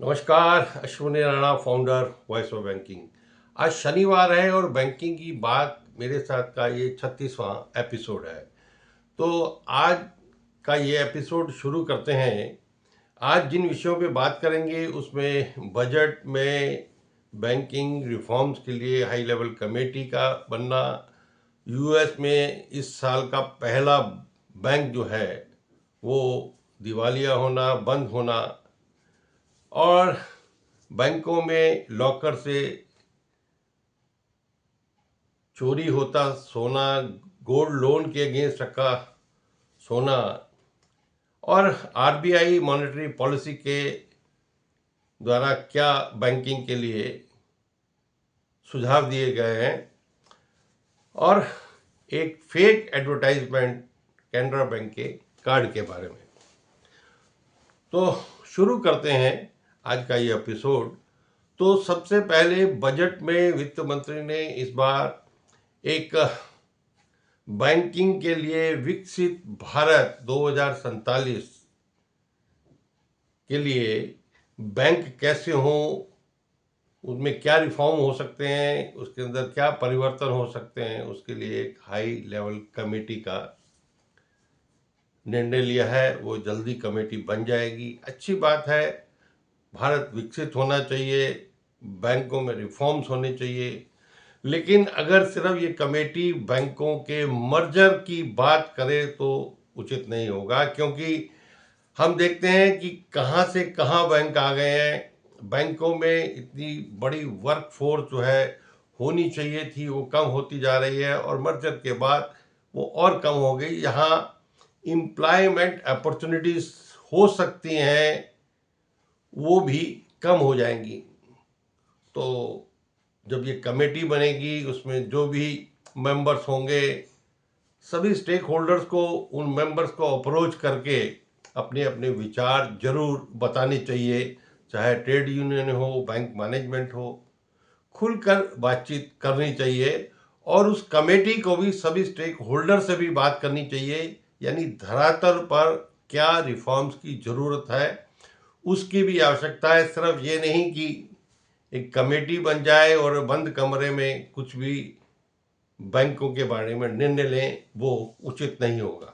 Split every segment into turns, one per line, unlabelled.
नमस्कार, Ashwini Rana, founder voice of banking. आज शनिवार है और बैंकिंग की बात मेरे साथ का ये 36वां एपिसोड है। तो आज का ये एपिसोड शुरू करते हैं। आज जिन विषयों पे बात करेंगे उसमें बजट में बैंकिंग रिफॉर्म्स के लिए हाई लेवल कमेटी का बनना, यूएस में इस साल का पहला बैंक जो है वो दिवालिया होना, बंद होना, और बैंकों में लॉकर से चोरी होता सोना, गोल्ड लोन के अगेंस्ट रखा सोना, और आरबीआई मॉनेटरी पॉलिसी के द्वारा क्या बैंकिंग के लिए सुझाव दिए गए हैं, और एक फेक एडवर्टाइजमेंट कैनरा बैंक के कार्ड के बारे में। तो शुरू करते हैं आज का ये एपिसोड। तो सबसे पहले बजट में वित्त मंत्री ने इस बार एक बैंकिंग के लिए विकसित भारत 2047 के लिए बैंक कैसे हों, उसमें क्या रिफॉर्म हो सकते हैं, उसके अंदर क्या परिवर्तन हो सकते हैं, उसके लिए एक हाई लेवल कमेटी का निर्णय लिया है। वो जल्दी कमेटी बन जाएगी। अच्छी बात है, भारत विकसित होना चाहिए, बैंकों में रिफॉर्म्स होने चाहिए। लेकिन अगर सिर्फ ये कमेटी बैंकों के मर्जर की बात करे तो उचित नहीं होगा, क्योंकि हम देखते हैं कि कहाँ से कहाँ बैंक आ गए हैं। बैंकों में इतनी बड़ी वर्क फोर्स जो है होनी चाहिए थी, वो कम होती जा रही है, और मर्जर के बाद वो और कम हो गई। यहाँ एम्प्लॉयमेंट अपॉर्चुनिटीज हो सकती हैं, वो भी कम हो जाएंगी। तो जब ये कमेटी बनेगी, उसमें जो भी मेंबर्स होंगे, सभी स्टेक होल्डर्स को, उन मेंबर्स को अप्रोच करके अपने अपने विचार जरूर बताने चाहिए। चाहे ट्रेड यूनियन हो, बैंक मैनेजमेंट हो, खुलकर बातचीत करनी चाहिए। और उस कमेटी को भी सभी स्टेक होल्डर से भी बात करनी चाहिए, यानी धरातल पर क्या रिफॉर्म्स की ज़रूरत है उसकी भी आवश्यकता है। सिर्फ ये नहीं कि एक कमेटी बन जाए और बंद कमरे में कुछ भी बैंकों के बारे में निर्णय लें, वो उचित नहीं होगा।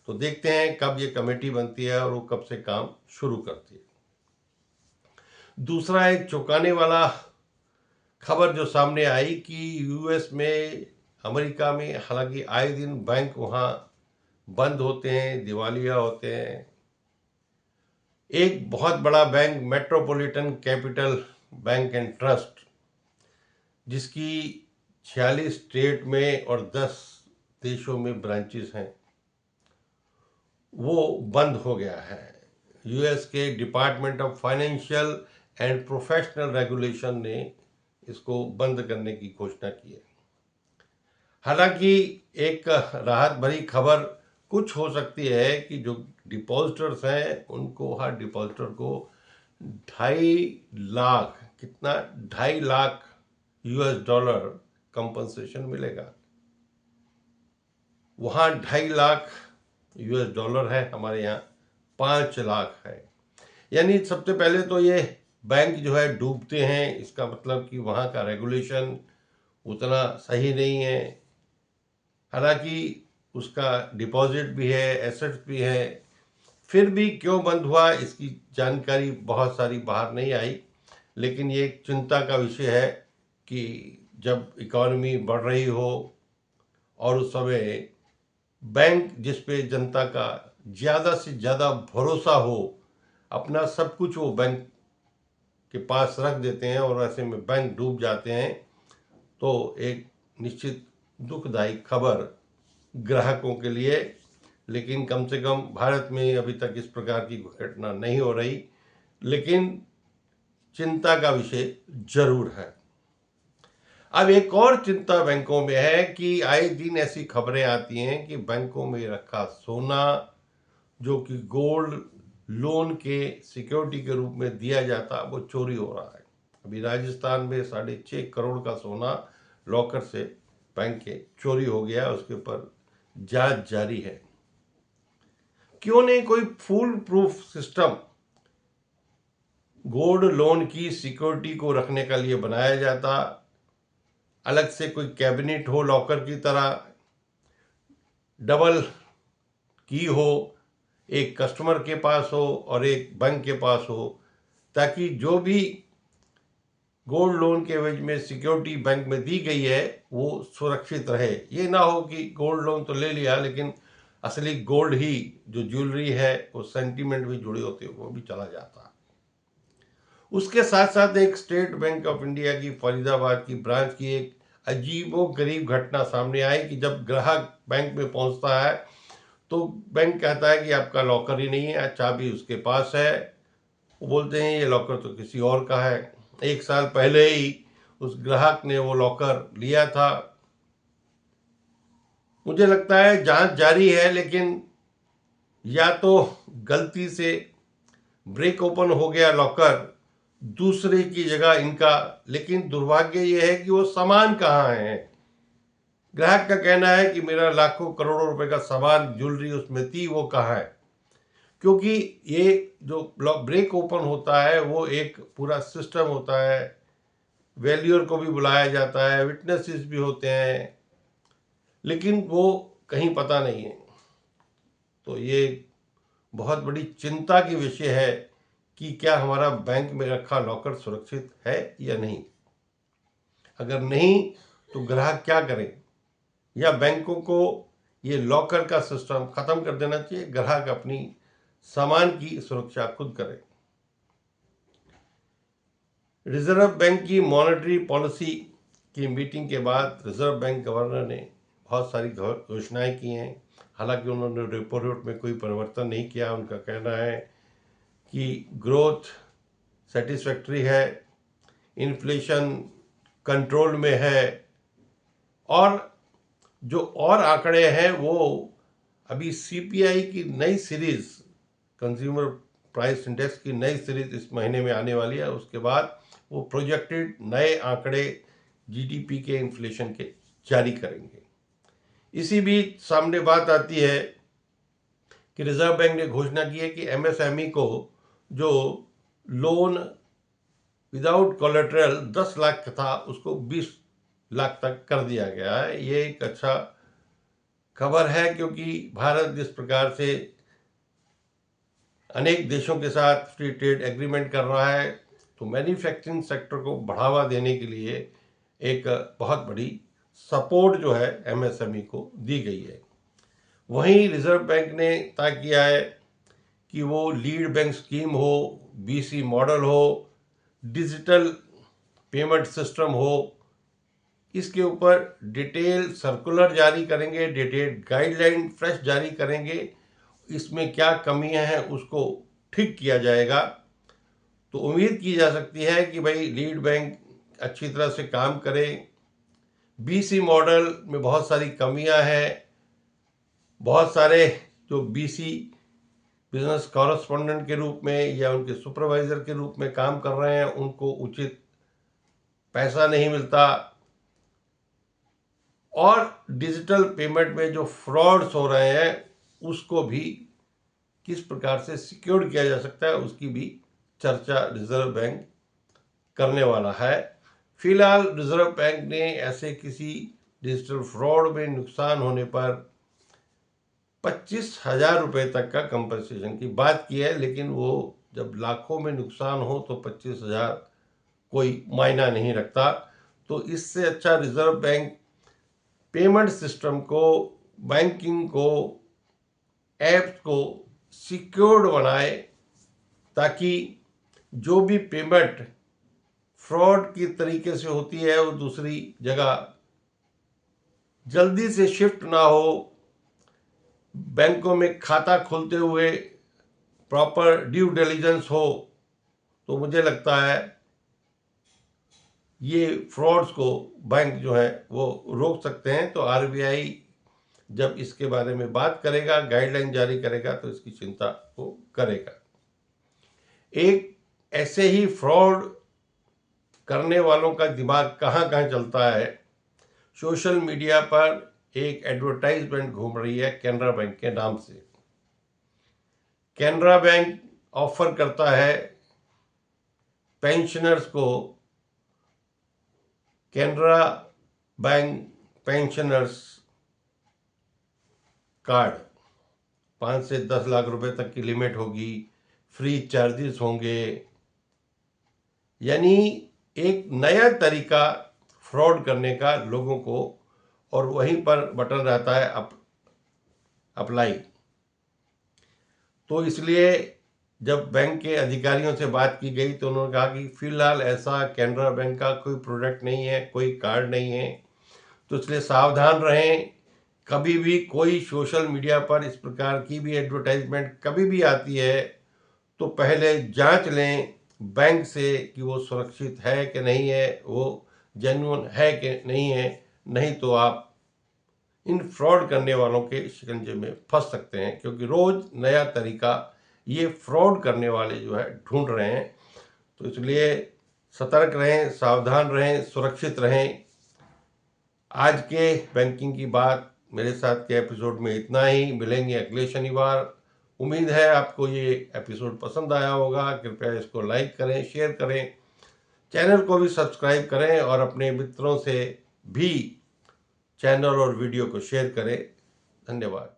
तो देखते हैं कब ये कमेटी बनती है और वो कब से काम शुरू करती है। दूसरा, एक चौंकाने वाला खबर जो सामने आई कि यूएस में, अमेरिका में, हालांकि आए दिन बैंक वहाँ बंद होते हैं, दिवालिया होते हैं। एक बहुत बड़ा bank, metropolitan capital bank and trust, जिसकी 46 स्टेट में और 10 देशों में ब्रांचेस हैं, वो बंद हो गया है। यूएस के department of financial and professional regulation ने इसको बंद करने की घोषणा की है। हालांकि एक राहत भरी खबर कुछ हो सकती है कि जो डिपॉजिटर्स हैं उनको, हर डिपॉजिटर को 2.5 लाख, कितना, 2.5 लाख US$ कंपनसेशन मिलेगा। वहाँ 2.5 लाख US$ है, हमारे यहाँ 5 लाख है। यानी सबसे पहले तो ये बैंक जो है डूबते हैं, इसका मतलब कि वहाँ का रेगुलेशन उतना सही नहीं है। हालांकि उसका डिपॉजिट भी है, एसेट्स भी है, फिर भी क्यों बंद हुआ इसकी जानकारी बहुत सारी बाहर नहीं आई। लेकिन ये एक चिंता का विषय है कि जब इकॉनमी बढ़ रही हो और उस समय बैंक जिस पे जनता का ज़्यादा से ज़्यादा भरोसा हो, अपना सब कुछ वो बैंक के पास रख देते हैं और ऐसे में बैंक डूब जाते हैं, तो एक निश्चित दुखदायी खबर ग्राहकों के लिए। लेकिन कम से कम भारत में अभी तक इस प्रकार की घटना नहीं हो रही, लेकिन चिंता का विषय जरूर है। अब एक और चिंता बैंकों में है कि आए दिन ऐसी खबरें आती हैं कि बैंकों में रखा सोना, जो कि गोल्ड लोन के सिक्योरिटी के रूप में दिया जाता, वो चोरी हो रहा है। अभी राजस्थान में 6.5 करोड़ का सोना लॉकर से बैंक के चोरी हो गया, उसके ऊपर जांच जारी है। क्यों नहीं कोई full proof system gold loan की सिक्योरिटी को रखने के लिए बनाया जाता, अलग से कोई कैबिनेट हो लॉकर की तरह, डबल की हो, एक कस्टमर के पास हो और एक बैंक के पास हो, ताकि जो भी गोल्ड लोन के एवज में सिक्योरिटी बैंक में दी गई है वो सुरक्षित रहे। ये ना हो कि गोल्ड लोन तो ले लिया लेकिन असली गोल्ड ही जो ज्वेलरी है वो सेंटीमेंट भी जुड़े होते वो भी चला जाता। उसके साथ साथ एक स्टेट बैंक ऑफ इंडिया की फरीदाबाद की ब्रांच की एक अजीबोगरीब घटना सामने आई कि जब ग्राहक बैंक में पहुंचता है तो बैंक कहता है कि आपका लॉकर ही नहीं है, चाबी उसके पास है। वो बोलते हैं ये लॉकर तो किसी और का है। 1 साल पहले ही उस ग्राहक ने वो लॉकर लिया था। मुझे लगता है जांच जारी है, लेकिन या तो गलती से ब्रेक ओपन हो गया लॉकर दूसरे की जगह इनका, लेकिन दुर्भाग्य यह है कि वो सामान कहाँ है। ग्राहक का कहना है कि मेरा लाखों करोड़ों रुपए का सामान ज्वेलरी उसमें थी, वो कहाँ है। क्योंकि ये जो ब्रेक ओपन होता है वो एक पूरा सिस्टम होता है, वैल्यूअर को भी बुलाया जाता है, विटनेसेस भी होते हैं, लेकिन वो कहीं पता नहीं है। तो ये बहुत बड़ी चिंता की विषय है कि क्या हमारा बैंक में रखा लॉकर सुरक्षित है या नहीं। अगर नहीं तो ग्राहक क्या करें, या बैंकों को ये लॉकर का सिस्टम खत्म कर देना चाहिए, ग्राहक अपनी सामान की सुरक्षा खुद करे। रिजर्व बैंक की मॉनेटरी पॉलिसी की मीटिंग के बाद रिजर्व बैंक गवर्नर ने बहुत सारी घोषणाएं की हैं। हालांकि उन्होंने रेपो रेट में कोई परिवर्तन नहीं किया। उनका कहना है कि ग्रोथ सेटिस्फैक्ट्री है, इन्फ्लेशन कंट्रोल में है, और जो और आंकड़े हैं वो अभी सीपीआई की नई सीरीज, कंज्यूमर प्राइस इंडेक्स की नई सीरीज इस महीने में आने वाली है। उसके बाद वो प्रोजेक्टेड नए आंकड़े जीडीपी के इन्फ्लेशन के जारी करेंगे। इसी बीच सामने बात आती है कि रिजर्व बैंक ने घोषणा की है कि एमएसएमई को जो लोन विदाउट कोलेटरल 10 लाख था उसको 20 लाख तक कर दिया गया है। ये एक अच्छा खबर है, क्योंकि भारत जिस प्रकार से अनेक देशों के साथ फ्री ट्रेड एग्रीमेंट कर रहा है, तो मैन्युफैक्चरिंग सेक्टर को बढ़ावा देने के लिए एक बहुत बड़ी सपोर्ट जो है एमएसएमई को दी गई है। वहीं रिजर्व बैंक ने तय किया है कि वो लीड बैंक स्कीम हो, बीसी मॉडल हो, डिजिटल पेमेंट सिस्टम हो, इसके ऊपर डिटेल सर्कुलर जारी करेंगे, डिटेल गाइडलाइन फ्रेश जारी करेंगे। इसमें क्या कमियां हैं उसको ठीक किया जाएगा। तो उम्मीद की जा सकती है कि भाई लीड बैंक अच्छी तरह से काम करे। बीसी मॉडल में बहुत सारी कमियां हैं। बहुत सारे जो बीसी बिजनेस कॉरेस्पॉन्डेंट के रूप में या उनके सुपरवाइजर के रूप में काम कर रहे हैं, उनको उचित पैसा नहीं मिलता, और डिजिटल पेमेंट में जो फ्रॉड्स हो रहे हैं उसको भी किस प्रकार से सिक्योर किया जा सकता है उसकी भी चर्चा रिजर्व बैंक करने वाला है। फिलहाल रिजर्व बैंक ने ऐसे किसी डिजिटल फ्रॉड में नुकसान होने पर 25,000 रुपये तक का कंपनसेशन की बात की है, लेकिन वो जब लाखों में नुकसान हो तो 25,000 कोई मायना नहीं रखता। तो इससे अच्छा रिजर्व बैंक पेमेंट सिस्टम को, बैंकिंग को, ऐप्स को सिक्योर्ड बनाए, ताकि जो भी पेमेंट फ्रॉड की तरीके से होती है वो दूसरी जगह जल्दी से शिफ्ट ना हो। बैंकों में खाता खोलते हुए प्रॉपर ड्यू डिलिजेंस हो, तो मुझे लगता है ये फ्रॉड्स को बैंक जो है वो रोक सकते हैं। तो आरबीआई जब इसके बारे में बात करेगा, गाइडलाइन जारी करेगा, तो इसकी चिंता वो करेगा। एक ऐसे ही फ्रॉड करने वालों का दिमाग कहाँ कहाँ चलता है। सोशल मीडिया पर एक एडवर्टाइजमेंट घूम रही है कैनरा बैंक के नाम से। कैनरा बैंक ऑफर करता है पेंशनर्स को कैनरा बैंक पेंशनर्स कार्ड 5 से 10 लाख रुपए तक की लिमिट होगी, फ्री चार्जेस होंगे। यानी एक नया तरीका फ्रॉड करने का लोगों को, और वहीं पर बटन रहता है अप्लाई। तो इसलिए जब बैंक के अधिकारियों से बात की गई तो उन्होंने कहा कि फिलहाल ऐसा कैनरा बैंक का कोई प्रोडक्ट नहीं है, कोई कार्ड नहीं है, तो इसलिए सावधान रहें। कभी भी कोई सोशल मीडिया पर इस प्रकार की भी एडवर्टाइजमेंट कभी भी आती है तो पहले जांच लें बैंक से कि वो सुरक्षित है कि नहीं है, वो जेन्युइन है कि नहीं है। नहीं तो आप इन फ्रॉड करने वालों के शिकंजे में फंस सकते हैं, क्योंकि रोज नया तरीका ये फ्रॉड करने वाले जो है ढूंढ रहे हैं। तो इसलिए सतर्क रहें, सावधान रहें, सुरक्षित रहें। आज के बैंकिंग की बात मेरे साथ के एपिसोड में इतना ही। मिलेंगे अगले शनिवार। उम्मीद है आपको ये एपिसोड पसंद आया होगा। कृपया इसको लाइक करें, शेयर करें, चैनल को भी सब्सक्राइब करें और अपने मित्रों से भी चैनल और वीडियो को शेयर करें। धन्यवाद।